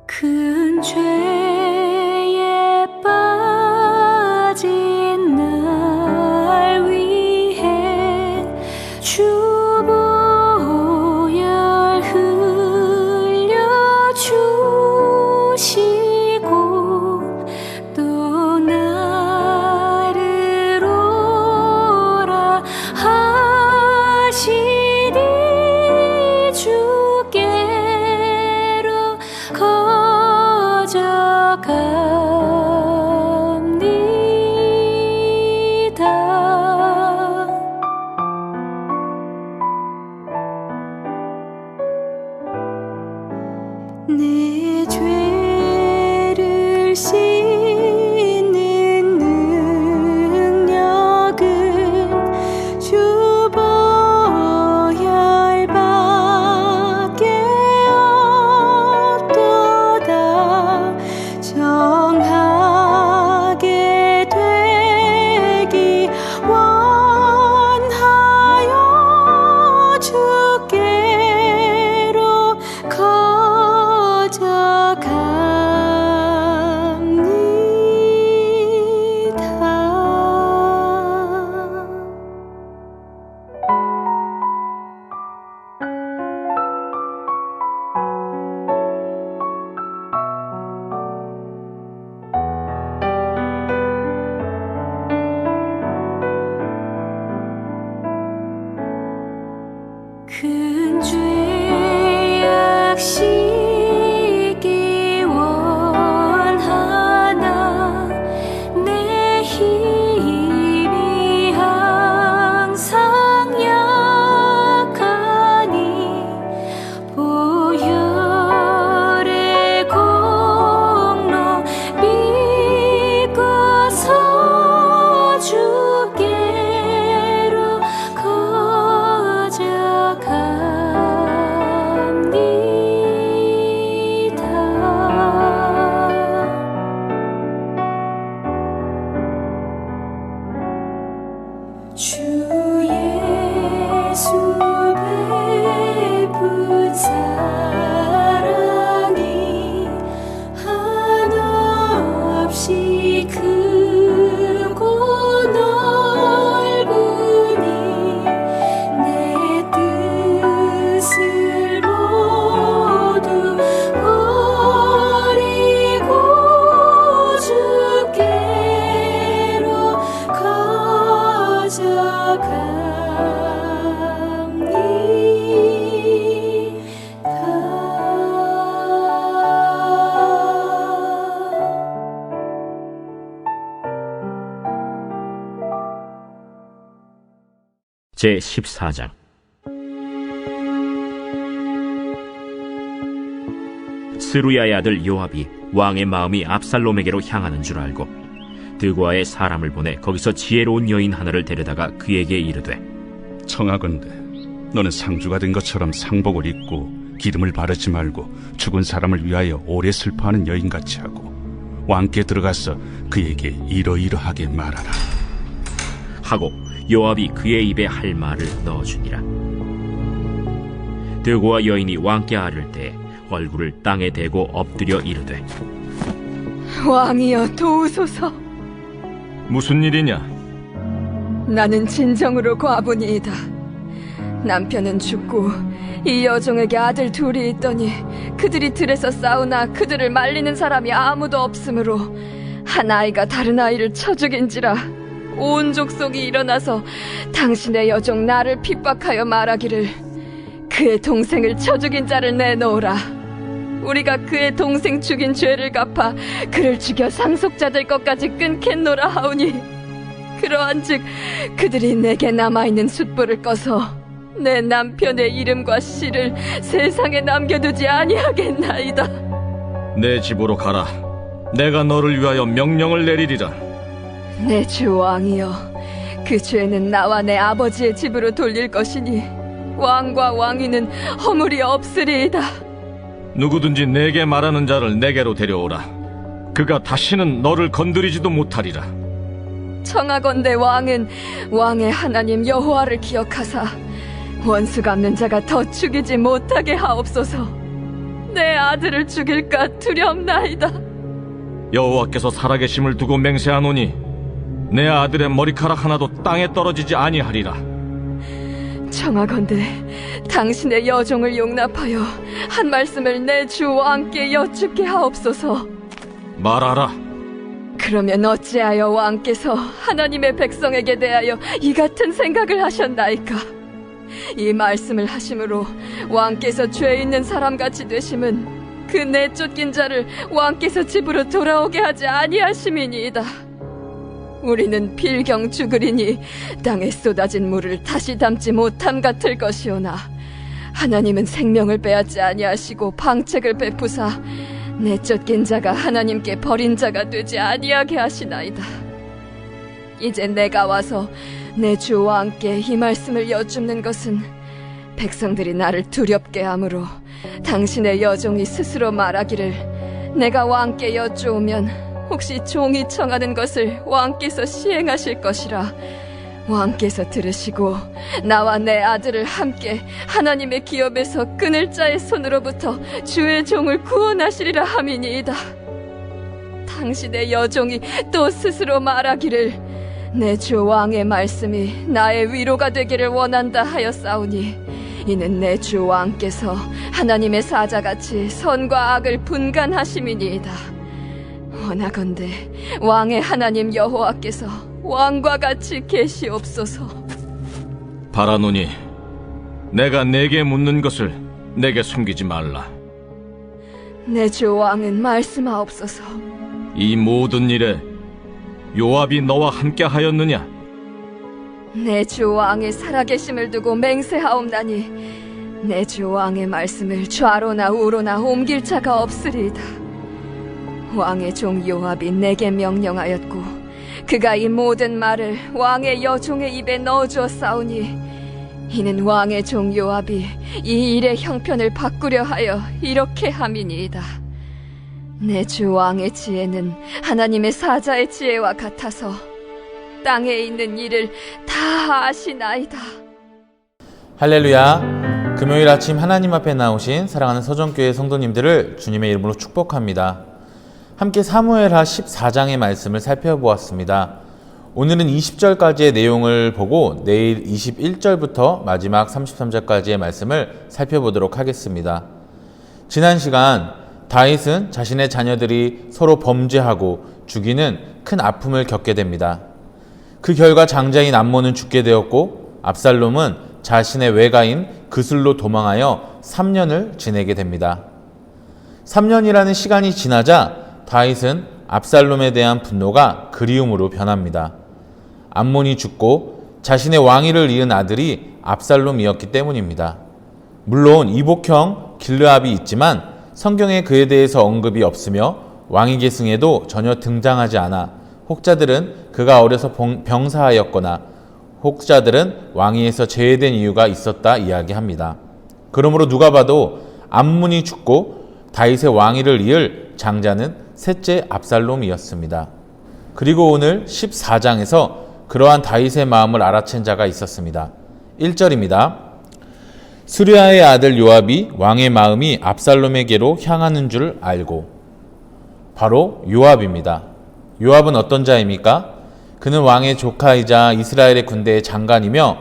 큰 죄에 빠진 날 위해 주 보혈 흘려주시고 또 나를 오라 하시니 주께로 내 죄를 씻는 능력은 주 보혈밖에 없도다. 정하게 되기 원하여 주께로 큰 죄악 씻기 원하나 내 힘이 항상 약하니 보혈의 공로 믿고서 주께로 주 예수 베푼 사랑이 한없이 크고 넓으니 내 뜻을 모두 버리고 주께로 제14장. 스루야의 아들 요압이 왕의 마음이 압살롬에게로 향하는 줄 알고 드고아에 사람을 보내 거기서 지혜로운 여인 하나를 데려다가 그에게 이르되, 청하건대 너는 상주가 된 것처럼 상복을 입고 기름을 바르지 말고 죽은 사람을 위하여 오래 슬퍼하는 여인같이 하고 왕께 들어가서 그에게 이러이러하게 말하라 하고 요압이 그의 입에 할 말을 넣어주니라. 드고아 여인이 왕께 아를 때 얼굴을 땅에 대고 엎드려 이르되, 왕이여 도우소서. 무슨 일이냐? 나는 진정으로 과부니이다. 남편은 죽고 이 여종에게 아들 둘이 있더니 그들이 들에서 싸우나 그들을 말리는 사람이 아무도 없으므로 한 아이가 다른 아이를 쳐 죽인지라. 온 족속이 일어나서 당신의 여종 나를 핍박하여 말하기를 그의 동생을 쳐 죽인 자를 내놓으라. 우리가 그의 동생 죽인 죄를 갚아 그를 죽여 상속자될 것까지 끊겠노라 하오니, 그러한즉 그들이 내게 남아있는 숫불을 꺼서 내 남편의 이름과 씨를 세상에 남겨두지 아니하겠나이다. 내 집으로 가라. 내가 너를 위하여 명령을 내리리라. 내 주 왕이여, 그 죄는 나와 내 아버지의 집으로 돌릴 것이니 왕과 왕위는 허물이 없으리이다. 누구든지 내게 말하는 자를 내게로 데려오라. 그가 다시는 너를 건드리지도 못하리라. 청하건대 왕은 왕의 하나님 여호와를 기억하사 원수 갚는 자가 더 죽이지 못하게 하옵소서. 내 아들을 죽일까 두렵나이다. 여호와께서 살아계심을 두고 맹세하노니 내 아들의 머리카락 하나도 땅에 떨어지지 아니하리라. 청하건대 당신의 여종을 용납하여 한 말씀을 내 주 왕께 여쭙게 하옵소서. 말하라. 그러면 어찌하여 왕께서 하나님의 백성에게 대하여 이 같은 생각을 하셨나이까? 이 말씀을 하심으로 왕께서 죄 있는 사람같이 되심은 그 내쫓긴 자를 왕께서 집으로 돌아오게 하지 아니하심이니이다. 우리는 필경 죽으리니 땅에 쏟아진 물을 다시 담지 못함 같을 것이오나 하나님은 생명을 빼앗지 아니하시고 방책을 베푸사 내쫓긴 자가 하나님께 버린 자가 되지 아니하게 하시나이다. 이제 내가 와서 내 주 왕께 이 말씀을 여쭙는 것은 백성들이 나를 두렵게 하므로 당신의 여종이 스스로 말하기를 내가 왕께 여쭈오면 혹시 종이 청하는 것을 왕께서 시행하실 것이라 왕께서 들으시고 나와 내 아들을 함께 하나님의 기업에서 끊을 자의 손으로부터 주의 종을 구원하시리라 함이니이다. 당신의 여종이 또 스스로 말하기를 내 주 왕의 말씀이 나의 위로가 되기를 원한다 하였사오니 이는 내 주 왕께서 하나님의 사자같이 선과 악을 분간하심이니이다. 원하건대 왕의 하나님 여호와께서 왕과 같이 계시옵소서. 바라노니 내가 내게 묻는 것을 내게 숨기지 말라. 내 주 왕은 말씀하옵소서. 이 모든 일에 요압이 너와 함께 하였느냐? 내 주 왕의 살아계심을 두고 맹세하옵나니 내 주 왕의 말씀을 좌로나 우로나 옮길 자가 없으리이다. 왕의 종 요압이 내게 명령하였고 그가 이 모든 말을 왕의 여종의 입에 넣어주었사오니 이는 왕의 종 요압이 이 일의 형편을 바꾸려 하여 이렇게 함이니이다. 내 주 왕의 지혜는 하나님의 사자의 지혜와 같아서 땅에 있는 일을 다 아시나이다. 할렐루야. 금요일 아침 하나님 앞에 나오신 사랑하는 서정교회 성도님들을 주님의 이름으로 축복합니다. 함께 사무엘하 14장의 말씀을 살펴보았습니다. 오늘은 20절까지의 내용을 보고 내일 21절부터 마지막 33절까지의 말씀을 살펴보도록 하겠습니다. 지난 시간 다윗은 자신의 자녀들이 서로 범죄하고 죽이는 큰 아픔을 겪게 됩니다. 그 결과 장자인 암몬은 죽게 되었고 압살롬은 자신의 외가인 그술로 도망하여 3년을 지내게 됩니다. 3년이라는 시간이 지나자 다윗은 압살롬에 대한 분노가 그리움으로 변합니다. 암몬이 죽고 자신의 왕위를 이은 아들이 압살롬이었기 때문입니다. 물론 이복형 길르압이 있지만 성경에 그에 대해서 언급이 없으며 왕위 계승에도 전혀 등장하지 않아 혹자들은 그가 어려서 병사하였거나 혹자들은 왕위에서 제외된 이유가 있었다 이야기합니다. 그러므로 누가 봐도 암몬이 죽고 다윗의 왕위를 이을 장자는 셋째 압살롬이었습니다. 그리고 오늘 14장에서 그러한 다윗의 마음을 알아챈 자가 있었습니다. 1절입니다. 스루야의 아들 요압이 왕의 마음이 압살롬에게로 향하는 줄 알고. 바로 요압입니다. 요압은 어떤 자입니까? 그는 왕의 조카이자 이스라엘의 군대의 장관이며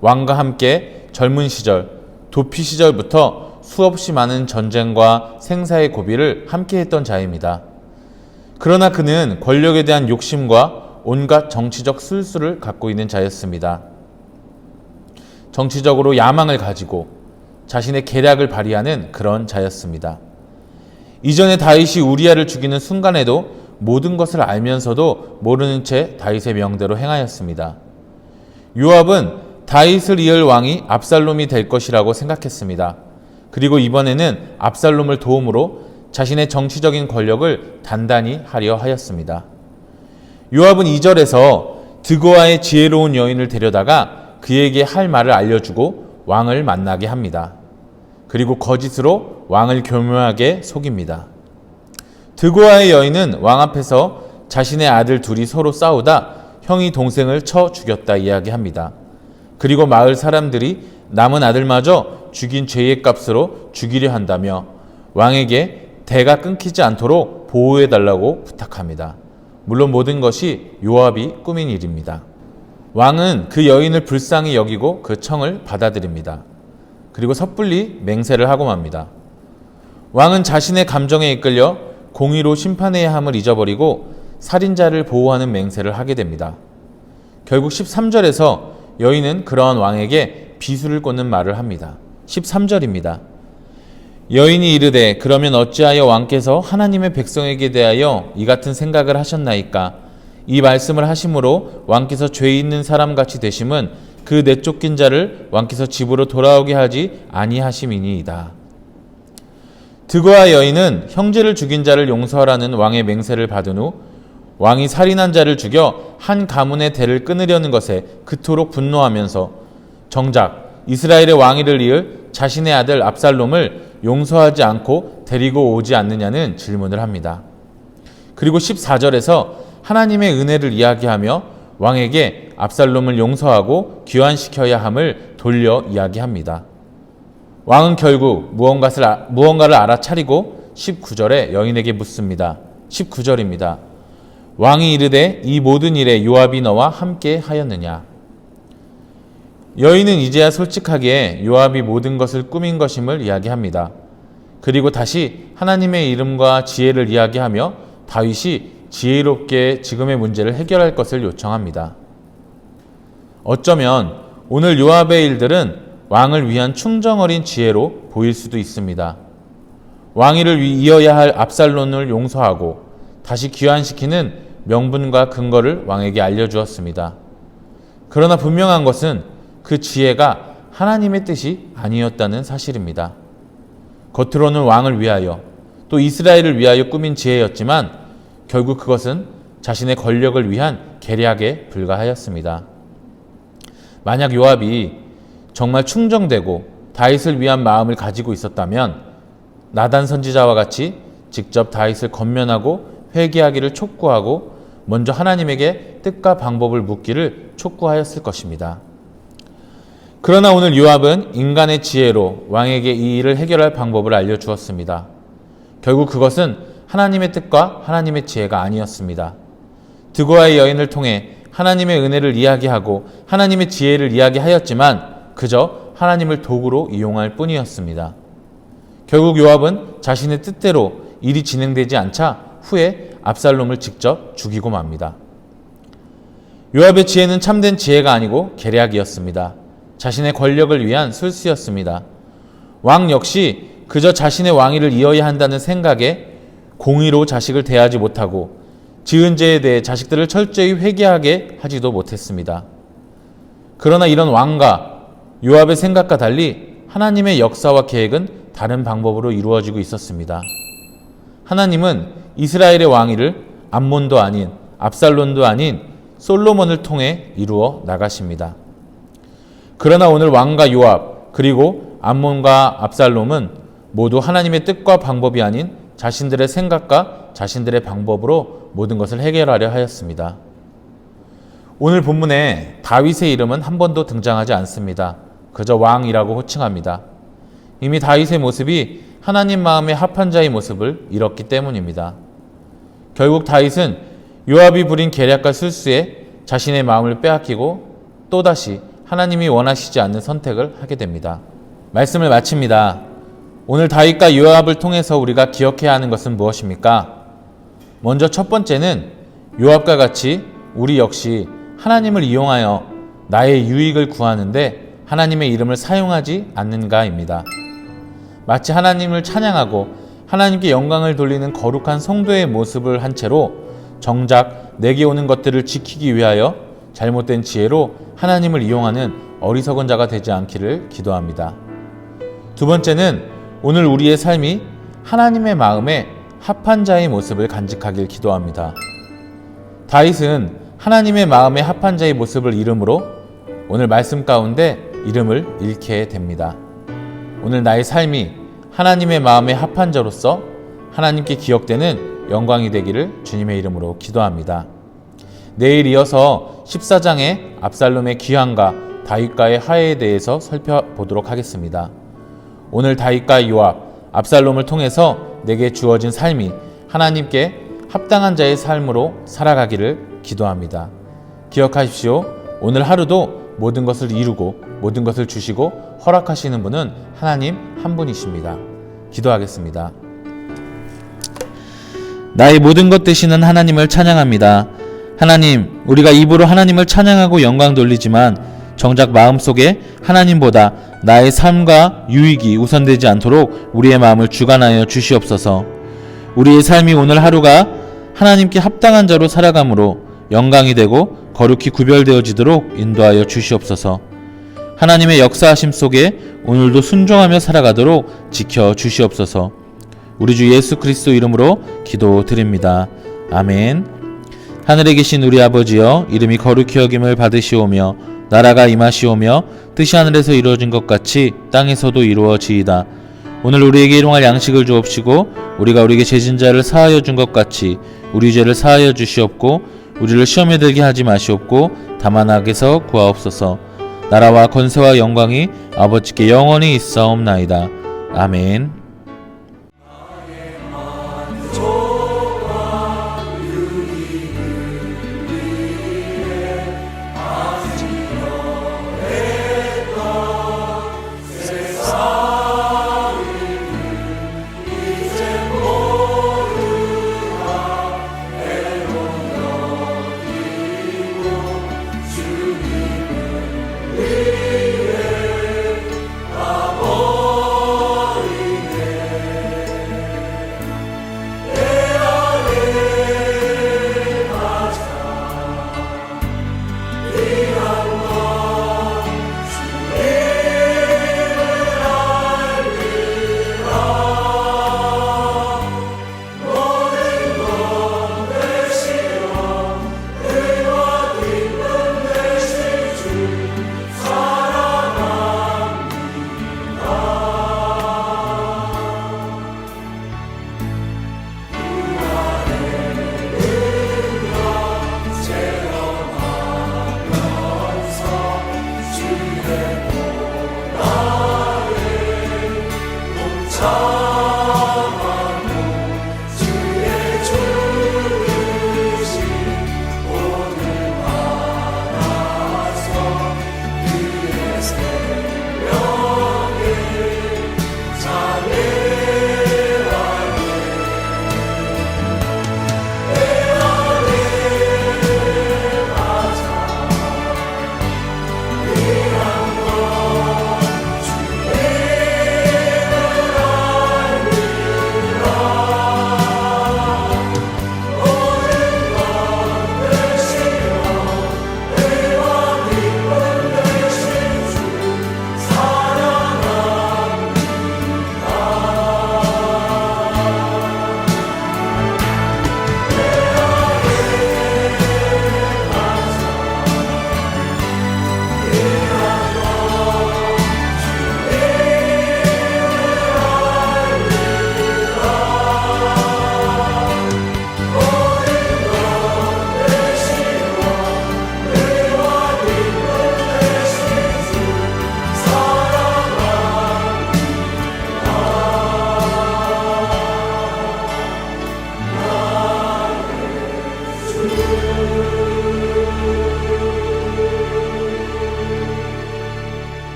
왕과 함께 젊은 시절, 도피 시절부터 수없이 많은 전쟁과 생사의 고비를 함께 했던 자입니다. 그러나 그는 권력에 대한 욕심과 온갖 정치적 술수를 갖고 있는 자였습니다. 정치적으로 야망을 가지고 자신의 계략을 발휘하는 그런 자였습니다. 이전에 다윗이 우리아를 죽이는 순간에도 모든 것을 알면서도 모르는 채 다윗의 명대로 행하였습니다. 요압은 다윗을 이을 왕이 압살롬이 될 것이라고 생각했습니다. 그리고 이번에는 압살롬을 도움으로 자신의 정치적인 권력을 단단히 하려 하였습니다. 요압은 2절에서 드고아의 지혜로운 여인을 데려다가 그에게 할 말을 알려주고 왕을 만나게 합니다. 그리고 거짓으로 왕을 교묘하게 속입니다. 드고아의 여인은 왕 앞에서 자신의 아들 둘이 서로 싸우다 형이 동생을 쳐 죽였다 이야기합니다. 그리고 마을 사람들이 남은 아들마저 죽인 죄의 값으로 죽이려 한다며 왕에게 대가 끊기지 않도록 보호해달라고 부탁합니다. 물론 모든 것이 요압이 꾸민 일입니다. 왕은 그 여인을 불쌍히 여기고 그 청을 받아들입니다. 그리고 섣불리 맹세를 하고 맙니다. 왕은 자신의 감정에 이끌려 공의로 심판해야 함을 잊어버리고 살인자를 보호하는 맹세를 하게 됩니다. 결국 13절에서 여인은 그러한 왕에게 비수를 꽂는 말을 합니다. 13절입니다. 여인이 이르되 그러면 어찌하여 왕께서 하나님의 백성에게 대하여 이 같은 생각을 하셨나이까? 이 말씀을 하심으로 왕께서 죄 있는 사람같이 되심은 그 내쫓긴 자를 왕께서 집으로 돌아오게 하지 아니하심이니이다. 드고아 여인은 형제를 죽인 자를 용서하라는 왕의 맹세를 받은 후 왕이 살인한 자를 죽여 한 가문의 대를 끊으려는 것에 그토록 분노하면서 정작 이스라엘의 왕위를 이을 자신의 아들 압살롬을 용서하지 않고 데리고 오지 않느냐는 질문을 합니다. 그리고 14절에서 하나님의 은혜를 이야기하며 왕에게 압살롬을 용서하고 귀환시켜야 함을 돌려 이야기합니다. 왕은 결국 무언가를 알아차리고 19절에 여인에게 묻습니다. 19절입니다. 왕이 이르되 이 모든 일에 요압이 너와 함께 하였느냐? 여인은 이제야 솔직하게 요압이 모든 것을 꾸민 것임을 이야기합니다. 그리고 다시 하나님의 이름과 지혜를 이야기하며 다윗이 지혜롭게 지금의 문제를 해결할 것을 요청합니다. 어쩌면 오늘 요압의 일들은 왕을 위한 충정 어린 지혜로 보일 수도 있습니다. 왕위를 이어야 할 압살롬을 용서하고 다시 귀환시키는 명분과 근거를 왕에게 알려주었습니다. 그러나 분명한 것은 그 지혜가 하나님의 뜻이 아니었다는 사실입니다. 겉으로는 왕을 위하여 또 이스라엘을 위하여 꾸민 지혜였지만 결국 그것은 자신의 권력을 위한 계략에 불과하였습니다. 만약 요압이 정말 충정되고 다윗을 위한 마음을 가지고 있었다면 나단 선지자와 같이 직접 다윗을 권면하고 회개하기를 촉구하고 먼저 하나님에게 뜻과 방법을 묻기를 촉구하였을 것입니다. 그러나 오늘 요압은 인간의 지혜로 왕에게 이 일을 해결할 방법을 알려주었습니다. 결국 그것은 하나님의 뜻과 하나님의 지혜가 아니었습니다. 드고아의 여인을 통해 하나님의 은혜를 이야기하고 하나님의 지혜를 이야기하였지만 그저 하나님을 도구로 이용할 뿐이었습니다. 결국 요압은 자신의 뜻대로 일이 진행되지 않자 후에 압살롬을 직접 죽이고 맙니다. 요압의 지혜는 참된 지혜가 아니고 계략이었습니다. 자신의 권력을 위한 술수였습니다. 왕 역시 그저 자신의 왕위를 이어야 한다는 생각에 공의로 자식을 대하지 못하고 지은 죄에 대해 자식들을 철저히 회개하게 하지도 못했습니다. 그러나 이런 왕과 요압의 생각과 달리 하나님의 역사와 계획은 다른 방법으로 이루어지고 있었습니다. 하나님은 이스라엘의 왕위를 암몬도 아닌 압살롬도 아닌 솔로몬을 통해 이루어 나가십니다. 그러나 오늘 왕과 요압 그리고 암몬과 압살롬은 모두 하나님의 뜻과 방법이 아닌 자신들의 생각과 자신들의 방법으로 모든 것을 해결하려 하였습니다. 오늘 본문에 다윗의 이름은 한 번도 등장하지 않습니다. 그저 왕이라고 호칭합니다. 이미 다윗의 모습이 하나님 마음에 합한 자의 모습을 잃었기 때문입니다. 결국 다윗은 요압이 부린 계략과 술수에 자신의 마음을 빼앗기고 또다시 하나님이 원하시지 않는 선택을 하게 됩니다. 말씀을 마칩니다. 오늘 다윗과 요압을 통해서 우리가 기억해야 하는 것은 무엇입니까? 먼저 첫 번째는 요압과 같이 우리 역시 하나님을 이용하여 나의 유익을 구하는데 하나님의 이름을 사용하지 않는가입니다. 마치 하나님을 찬양하고 하나님께 영광을 돌리는 거룩한 성도의 모습을 한 채로 정작 내게 오는 것들을 지키기 위하여 잘못된 지혜로 하나님을 이용하는 어리석은 자가 되지 않기를 기도합니다. 두 번째는 오늘 우리의 삶이 하나님의 마음에 합한 자의 모습을 간직하길 기도합니다. 다윗은 하나님의 마음에 합한 자의 모습을 잃음으로 오늘 말씀 가운데 이름을 잃게 됩니다. 오늘 나의 삶이 하나님의 마음에 합한 자로서 하나님께 기억되는 영광이 되기를 주님의 이름으로 기도합니다. 내일 이어서 14장의 압살롬의 귀환과 다윗과의 화해에 대해서 살펴보도록 하겠습니다. 오늘 다윗과 요압, 압살롬을 통해서 내게 주어진 삶이 하나님께 합당한 자의 삶으로 살아가기를 기도합니다. 기억하십시오. 오늘 하루도 모든 것을 이루고 모든 것을 주시고 허락하시는 분은 하나님 한 분이십니다. 기도하겠습니다. 나의 모든 것 되시는 하나님을 찬양합니다. 하나님, 우리가 입으로 하나님을 찬양하고 영광 돌리지만 정작 마음속에 하나님보다 나의 삶과 유익이 우선되지 않도록 우리의 마음을 주관하여 주시옵소서. 우리의 삶이 오늘 하루가 하나님께 합당한 자로 살아감으로 영광이 되고 거룩히 구별되어지도록 인도하여 주시옵소서. 하나님의 역사하심 속에 오늘도 순종하며 살아가도록 지켜 주시옵소서. 우리 주 예수 그리스도 이름으로 기도드립니다. 아멘. 하늘에 계신 우리 아버지여, 이름이 거룩히 여김을 받으시오며 나라가 임하시오며 뜻이 하늘에서 이루어진 것 같이 땅에서도 이루어지이다. 오늘 우리에게 일용할 양식을 주옵시고 우리가 우리에게 죄진 자를 사하여 준 것 같이 우리 죄를 사하여 주시옵고 우리를 시험에 들게 하지 마시옵고 다만 악에서 구하옵소서. 나라와 권세와 영광이 아버지께 영원히 있사옵나이다. 아멘.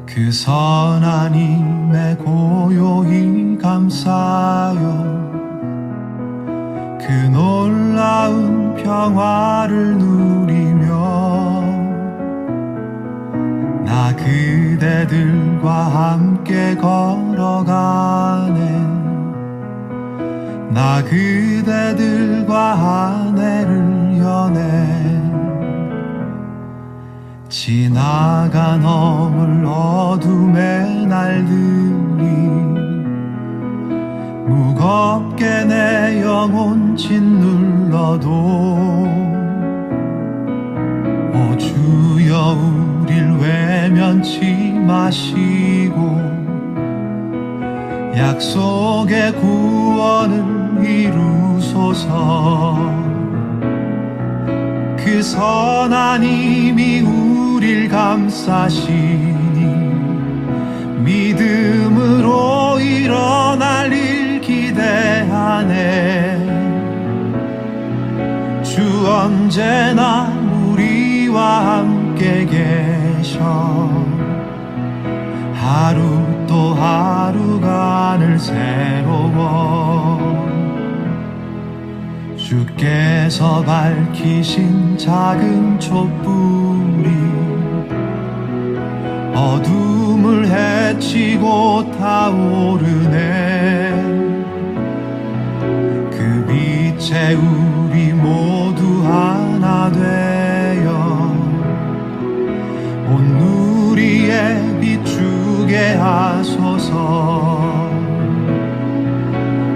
그 선한 힘에 고요히 감사하여 그 놀라운 평화를 누리며 나 그대들과 함께 걸어가네. 나 그대들과 아내를 여네. 지나가 넘을 어둠의 날들이 무겁게 내 영혼 짓눌러도 오 주여 우릴 외면치 마시고 약속의 구원을 이루소서. 그 선한 힘이 우릴 감싸시니 믿음으로 일어날 일 기대하네. 주 언제나 우리와 함께 계셔. 하루 또 하루가 늘 새로워. 주께서 밝히신 작은 촛불이 어둠을 헤치고 타오르네. 그 빛에 우리 모두 하나 되어 온 누리에 비추게 하소서.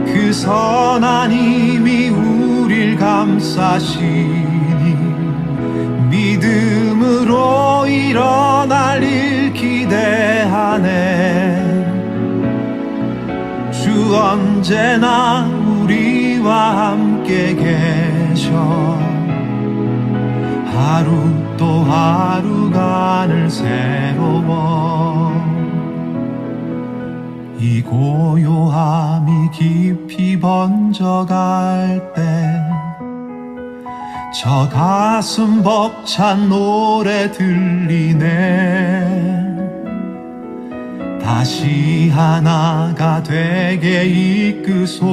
그 선한 힘이 우릴 감싸시니 믿음으로 일어날 일 기대하네. 주 언제나 우리와 함께 계셔. 하루 또 하루가 늘 새로워. 이 고요함이 깊이 번져갈 때 저 가슴 벅찬 노래 들리네. 다시 하나가 되게 이끄소서.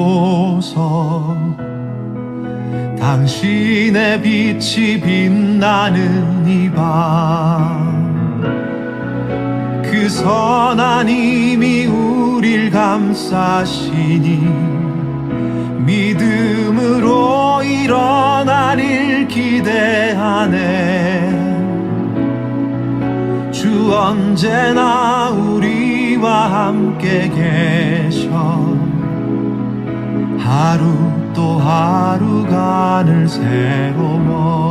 당신의 빛이 빛나는 이 밤. 그 선한 힘이 우릴 감싸시니 믿음으로 일어날 일 기대하네. 주 언제나 우리와 함께 계셔. 하루 또 하루가 늘 새로워.